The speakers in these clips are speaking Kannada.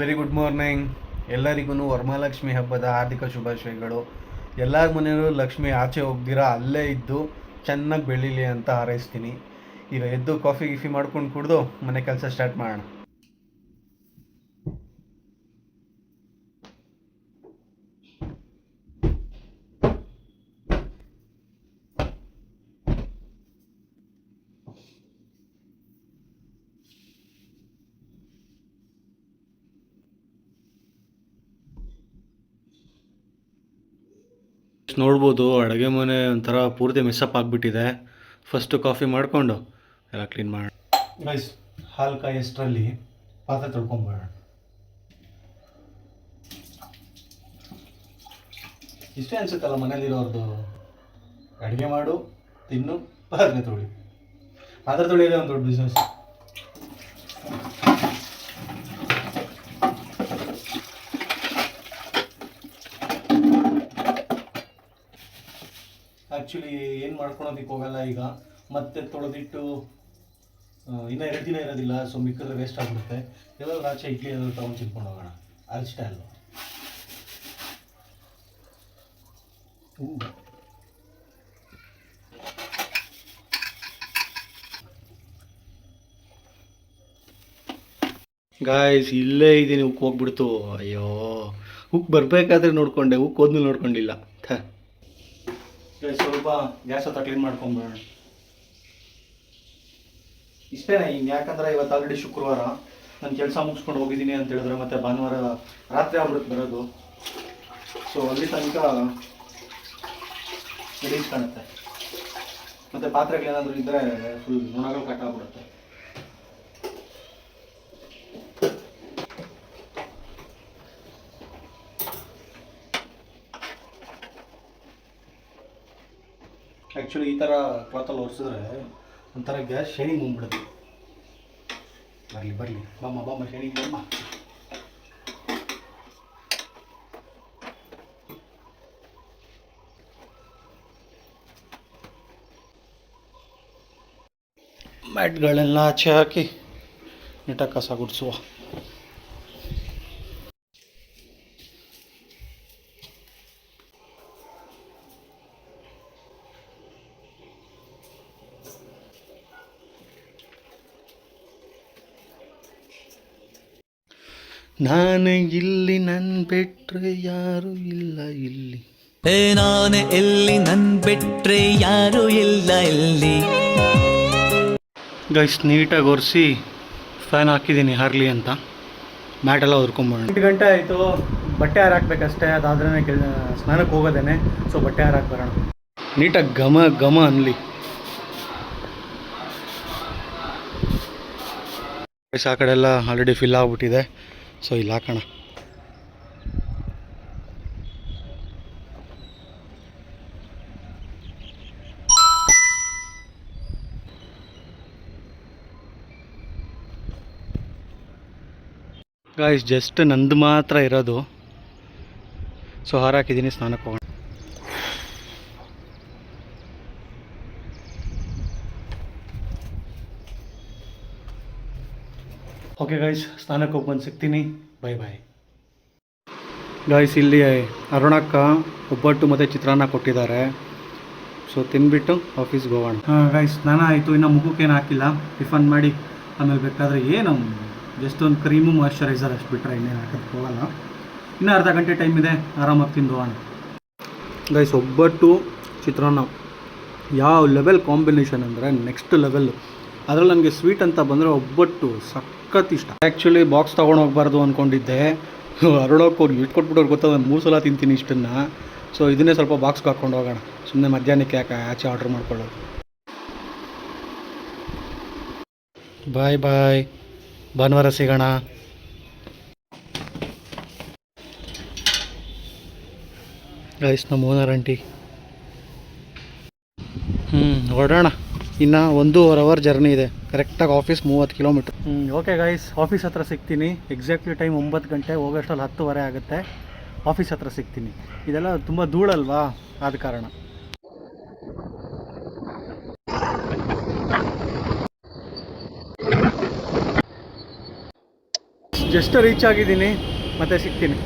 Very good morning. ಎಲ್ಲರಿಗೂ ವರಮಹಾಲಕ್ಷ್ಮಿ ಹಬ್ಬದ ಹಾರ್ದಿಕ ಶುಭಾಶಯಗಳು. ಎಲ್ಲರ ಮನೆಯಲ್ಲೂ ಲಕ್ಷ್ಮಿ ಆಚೆ ಹೋಗ್ದಿರಾ ಅಲ್ಲೇ ಇದ್ದು ಚೆನ್ನಾಗಿ ಬೆಳೀಲಿ ಅಂತ ಹಾರೈಸ್ತೀನಿ. ಈಗ ಎದ್ದು ಕಾಫಿ ಗಿಫಿ ಮಾಡ್ಕೊಂಡು ಕುಡಿದು ಮನೆ ಕೆಲಸ ಸ್ಟಾರ್ಟ್ ಮಾಡೋಣ. ನೋಡ್ಬೋದು ಅಡುಗೆ ಮನೆ ಒಂಥರ ಪೂರ್ತಿ ಮಿಸ್ಸಪ್ ಆಗಿಬಿಟ್ಟಿದೆ. ಫಸ್ಟು ಕಾಫಿ ಮಾಡಿಕೊಂಡು ಎಲ್ಲ ಕ್ಲೀನ್ ಮಾಡೋಣ. ಗೈಸ್, ಹಾಲು ಕಾಯಿಷ್ಟರಲ್ಲಿ ಪಾತ್ರೆ ತೊಳ್ಕೊಂಬೇಡ. ಇಷ್ಟೇ ಅನ್ಸುತ್ತಲ್ಲ ಮನೇಲಿರೋರ್ದು, ಅಡುಗೆ ಮಾಡು, ತಿನ್ನು, ಪಾತ್ರೆ ತೊಳಿ. ಪಾತ್ರೆ ತೊಳಿಯೋದೇ ಒಂದು ದೊಡ್ಡ ಬಿಸ್ನೆಸ್. ಆ್ಯಕ್ಚುಲಿ ಏನು ಮಾಡ್ಕೊಳೋದಕ್ಕೆ ಹೋಗಲ್ಲ ಈಗ. ಮತ್ತೆ ತೊಳೆದಿಟ್ಟು ಇನ್ನೂ 2 ದಿನ ಇರೋದಿಲ್ಲ, ಸೊ ಮಿಕ್ಕಿದ್ರೆ ವೇಸ್ಟ್ ಆಗಿಬಿಡುತ್ತೆ. ಎಲ್ಲರೂ ಆಚೆ ಇಡ್ಲಿ ಏನಾದ್ರು ತೊಗೊಂಡು ತಿನ್ಕೊಂಡು ಹೋಗೋಣ, ಅಷ್ಟೇ ಅಲ್ವ. ಗಾಯ್ಸ್, ಇಲ್ಲೇ ಇದ್ದೀನಿ. ಉಕ್ ಹೋಗ್ಬಿಡ್ತು. ಅಯ್ಯೋ, ಉಕ್ ಬರಬೇಕಾದ್ರೆ ನೋಡಿಕೊಂಡೆ, ಉಕ್ ಹೋದ್ಮೇಲೆ ನೋಡ್ಕೊಂಡಿಲ್ಲ. ಸ್ವಲ್ಪ ಗ್ಯಾಸ್ ಹತ್ರ ಕ್ಲೀನ್ ಮಾಡ್ಕೊಂಬೇಡ. ಇಷ್ಟೇ. ಇನ್ನು ಯಾಕಂದ್ರೆ ಇವತ್ತು ಆಲ್ರೆಡಿ ಶುಕ್ರವಾರ, ನಾನು ಕೆಲಸ ಮುಗಿಸ್ಕೊಂಡು ಹೋಗಿದ್ದೀನಿ ಅಂತ ಹೇಳಿದ್ರೆ ಮತ್ತೆ ಭಾನುವಾರ ರಾತ್ರಿ ಆಗ್ಬಿಡುತ್ತೆ ಬರೋದು. ಸೊ ಅಲ್ಲಿ ತನಕ ಗಲೀಜ್ ಕಾಣುತ್ತೆ. ಮತ್ತು ಪಾತ್ರೆಗಳೇನಾದರೂ ಇದ್ದರೆ ಫುಲ್ ನೊಣಗಳು ಕಟ್ಟಾಗ್ಬಿಡುತ್ತೆ. ಆ್ಯಕ್ಚುಲಿ ಈ ಥರ ಕ್ಲಾತಲ್ಲಿ ಒರೆಸಿದ್ರೆ ಒಂಥರ ಗ್ಯಾಸ್ ಶೈನಿಂಗ್ ಬಂದ್ಬಿಡುತ್ತೆ. ಬರಲಿ ಬಾಮ್ಮ ಶೈನಿಂಗ್ ಬಮ್ಮ. ಮ್ಯಾಟ್ಗಳೆಲ್ಲ ಆಚೆ ಹಾಕಿ ನೀಟಾಗಿ ಕಸ ಗುಡಿಸುವ. ನಾನು ಇಲ್ಲಿ ನನ್ ಬಿಟ್ರೆ ಯಾರು ಇಲ್ಲ ಇಲ್ಲಿ. ನಾನು ಎಲ್ಲಿ ನನ್ ಬಿಟ್ರೆ ಯಾರು ಇಲ್ಲ ಇಲ್ಲಿ. ಗೈಸ್, ನೀಟಾಗಿ ಒರೆಸಿ ಫ್ಯಾನ್ ಹಾಕಿದ್ದೀನಿ ಹಾರ್ಲಿ ಅಂತ. ಮ್ಯಾಟೆಲ್ಲ ಹೊರ್ಕೊಂಬೋಣ. 8 ಗಂಟೆ ಆಯಿತು. ಬಟ್ಟೆ ಹಾರಾಕ್ಬೇಕಷ್ಟೇ, ಅದಾದ್ರೇ ಸ್ನಾನಕ್ಕೆ ಹೋಗೋದೇನೆ. ಸೊ ಬಟ್ಟೆ ಹಾರಾಕ್ ಬರೋಣ. ನೀಟಾಗಿ ಘಮ ಅನ್ನಲಿ. ಗೈಸ್, ಆ ಕಡೆ ಎಲ್ಲ ಆಲ್ರೆಡಿ ಫಿಲ್ ಆಗಿಬಿಟ್ಟಿದೆ. ಸೊ ಇಲ್ಲಿ ಹಾಕೋಣ. ಗಾಯ್ಸ್, ಜಸ್ಟ್ ನಂದು ಮಾತ್ರ ಇರೋದು. ಸೊ ಹಾರಾಕಿದ್ದೀನಿ, ಸ್ನಾನಕ್ಕೆ ಹೋಗೋಣ. ಓಕೆ ಗಾಯ್ಸ್, ಸ್ನಾನಕ್ಕೆ ಹೋಗಿ ಬಂದು ಸಿಗ್ತೀನಿ. ಬಾಯ್. ಗಾಯ್ಸ್, ಇಲ್ಲಿ ಅರುಣಕ್ಕ ಒಬ್ಬಟ್ಟು ಮತ್ತು ಚಿತ್ರಾನ್ನ ಕೊಟ್ಟಿದ್ದಾರೆ. ಸೊ ತಿನ್ಬಿಟ್ಟು ಆಫೀಸ್ಗೆ ಹೋಗೋಣ. ಗಾಯ್ಸ್, ಸ್ನಾನ ಆಯಿತು. ಇನ್ನು ಮುಖಕ್ಕೇನು ಹಾಕಿಲ್ಲ. ಟಿಫನ್ ಮಾಡಿ ಆಮೇಲೆ ಬೇಕಾದರೆ ಏನು ಜಸ್ಟ್ ಒಂದು ಕ್ರೀಮು ಮಾಯ್ಶ್ಚರೈಸರ್ ಅಷ್ಟು ಬಿಟ್ಟರೆ ಇನ್ನೇನು ಹಾಕೋದಕ್ಕೆ ಹೋಗಲ್ಲ. ಇನ್ನೂ ಅರ್ಧ ಗಂಟೆ ಟೈಮ್ ಇದೆ, ಆರಾಮಾಗಿ ತಿಂದು ಹೋಗೋಣ. ಗೈಸ್, ಒಬ್ಬಟ್ಟು ಚಿತ್ರಾನ್ನ ಯಾವ ಲೆವೆಲ್ ಕಾಂಬಿನೇಷನ್ ಅಂದರೆ ನೆಕ್ಸ್ಟ್ ಲೆವೆಲ್ಲು. ಅದರಲ್ಲಿ ನನಗೆ ಸ್ವೀಟ್ ಅಂತ ಬಂದರೆ ಒಬ್ಬಟ್ಟು ಸಖತ್ ಇಷ್ಟ. ಆ್ಯಕ್ಚುಲಿ ಬಾಕ್ಸ್ ತೊಗೊಂಡು ಹೋಗ್ಬಾರ್ದು ಅಂದ್ಕೊಂಡಿದ್ದೆ. ಅರುಣೋಕೆ ಅವ್ರು ಇಟ್ಕೊಟ್ಬಿಟ್ಟವ್ರು ಗೊತ್ತದ, ನಾನು 3 ಸಲ ತಿಂತೀನಿ ಇಷ್ಟನ್ನು. ಸೊ ಇದನ್ನೇ ಸ್ವಲ್ಪ ಬಾಕ್ಸ್ಗೆ ಹಾಕ್ಕೊಂಡು ಹೋಗೋಣ. ಸುಮ್ಮನೆ ಮಧ್ಯಾಹ್ನಕ್ಕೆ ಯಾಕೆ ಆಚೆ ಆರ್ಡ್ರ್ ಮಾಡ್ಕೊಳ್ಳೋದು. ಬಾಯ್. ಭಾನುವಾರ ಸಿಗೋಣ. ಗೈಸ್, ನಮ್ಮ ಓನರ್ ಆಂಟಿ. ಹೊರಡೋಣ. ಇನ್ನು 1.5 ಅವರ್ ಜರ್ನಿ ಇದೆ. ಕರೆಕ್ಟಾಗಿ office 30 kilometre. Okay guys, office ಹತ್ರ ಸಿಗ್ತೀನಿ. ಎಕ್ಸಾಕ್ಟ್ಲಿ ಟೈಮ್ 9 ಗಂಟೆ. ಹೋಗೋಷ್ಟರಲ್ಲಿ 10:15 ಆಗುತ್ತೆ. ಆಫೀಸ್ ಹತ್ರ ಸಿಗ್ತೀನಿ. ಇದೆಲ್ಲ ತುಂಬ ಧೂಳಲ್ವಾ, ಆದ ಕಾರಣ. ಜಸ್ಟ್ ರೀಚ್ ಆಗಿದ್ದೀನಿ, ಮತ್ತೆ ಸಿಗ್ತೀನಿ.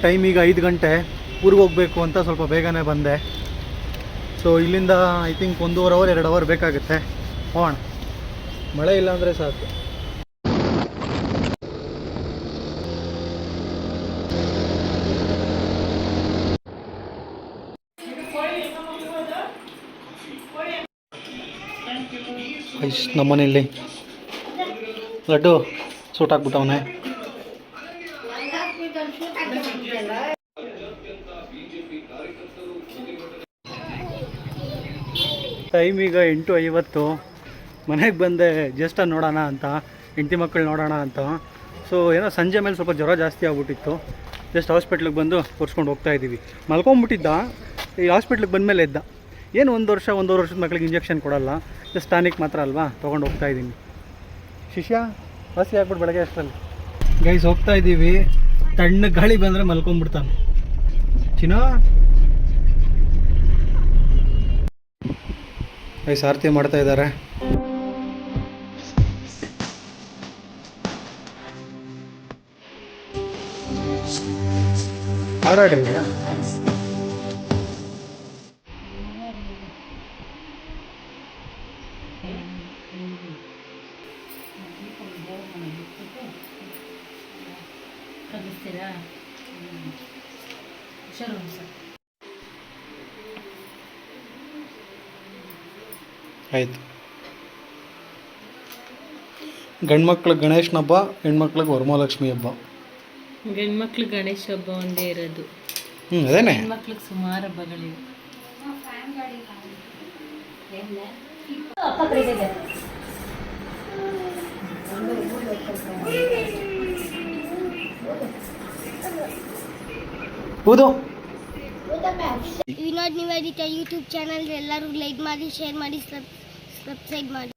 ಟೈಮ್ ಈಗ 5 ಗಂಟೆ. ಊರಿಗೆ ಹೋಗಬೇಕು ಅಂತ ಸ್ವಲ್ಪ ಬೇಗನೆ ಬಂದೆ. ಸೊ ಇಲ್ಲಿಂದ ಐ ಥಿಂಕ್ 1.5 ಅವರ್ 2 ಅವರ್ ಬೇಕಾಗುತ್ತೆ. ಹೋಗೋಣ, ಮಳೆ ಇಲ್ಲ ಅಂದರೆ ಸಾಕು. ನಮ್ಮನೇಲಿ ಲಡ್ಡು ಸೂಟ್ ಹಾಕ್ಬಿಟ್ಟವನೆ. ಟೈಮ್ ಈಗ 8:50. ಮನೆಗೆ ಬಂದೆ ಜಸ್ಟ್ ನೋಡೋಣ ಅಂತ, ಹೆಂಡತಿ ಮಕ್ಕಳು ನೋಡೋಣ ಅಂತ. ಸೊ ಏನೋ ಸಂಜೆ ಮೇಲೆ ಸ್ವಲ್ಪ ಜ್ವರ ಜಾಸ್ತಿ ಆಗ್ಬಿಟ್ಟಿತ್ತು. ಜಸ್ಟ್ ಹಾಸ್ಪಿಟ್ಲಿಗೆ ಬಂದು ತೋರಿಸ್ಕೊಂಡು ಹೋಗ್ತಾ ಇದ್ದೀವಿ. ಮಲ್ಕೊಂಬಿಟ್ಟಿದ್ದ, ಈ ಹಾಸ್ಪಿಟ್ಲಿಗೆ ಬಂದಮೇಲೆ ಎದ್ದ. ಏನು 1 ವರ್ಷ 1.5 ವರ್ಷದ ಮಕ್ಕಳಿಗೆ ಇಂಜೆಕ್ಷನ್ ಕೊಡಲ್ಲ, ಜಸ್ಟ್ ಟಾನಿಕ್ ಮಾತ್ರ ಅಲ್ವಾ, ತೊಗೊಂಡು ಹೋಗ್ತಾ ಇದ್ದೀನಿ. ಶಿಷ್ಯ ಹಸಿ ಹಾಕ್ಬಿಟ್ಟು ಬೆಳಗ್ಗೆ ಅಷ್ಟರಲ್ಲಿ ಗೈಸ್ ಹೋಗ್ತಾ ಇದ್ದೀವಿ. ತಣ್ಣ ಗಾಳಿ ಬಂದರೆ ಮಲ್ಕೊಂಬಿಡ್ತಾನೆ ಚಿನ್ನ. ಗೈಸ್ ಆರತಿ ಮಾಡ್ತಾ ಇದ್ದಾರೆ. ಹಾರಾಡಿದ್ಯಾ? ಆಯಿತು. ಗಂಡ್ಮಕ್ಳಿಗೆ ಗಣೇಶನ ಹಬ್ಬ, ಹೆಣ್ಮಕ್ಳಿಗೆ ವರಮಹಾಲಕ್ಷ್ಮಿ ಹಬ್ಬ. ಗಂಡ್ಮಕ್ಳು ಗಣೇಶ ಹಬ್ಬ ಒಂದೇ ಇರೋದು, ಅದೇನೆ. ಹೆಣ್ಮಕ್ಳಿಗೆ ಸುಮಾರು ಹಬ್ಬಗಳಿವೆ. ಹೌದು. ವಿನೋದ್ ನಿವೇದಿತ ಯೂಟ್ಯೂಬ್ ಚಾನಲ್ ಎಲ್ಲರೂ ಲೈಕ್ ಮಾಡಿ, ಶೇರ್ ಮಾಡಿ, ಸಬ್ಸ್ಕ್ರೈಬ್ ಮಾಡಿ.